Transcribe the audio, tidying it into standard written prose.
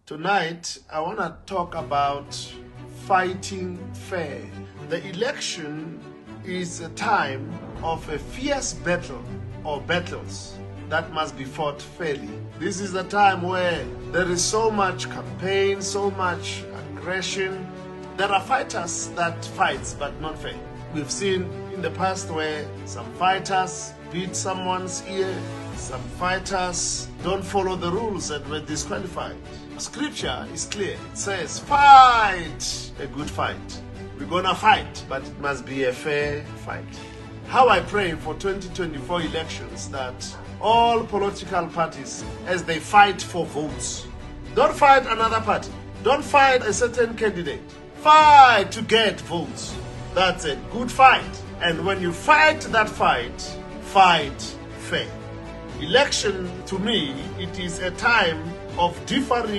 Tonight, I want to talk about fighting fair. The election is a time of a fierce battle or battles that must be fought fairly. This is a time where there is so much campaign, so much aggression. There are fighters that fight but not fair. We've seen in the past where some fighters beat someone's ear, some fighters don't follow the rules and were disqualified. Scripture is clear. It says, fight a good fight. We're gonna fight, but it must be a fair fight. How I pray for 2024 elections that all political parties, as they fight for votes, don't fight another party. Don't fight a certain candidate. Fight to get votes. That's a good fight. And when you fight that fight, fight fair. Election, to me, it is a time of differing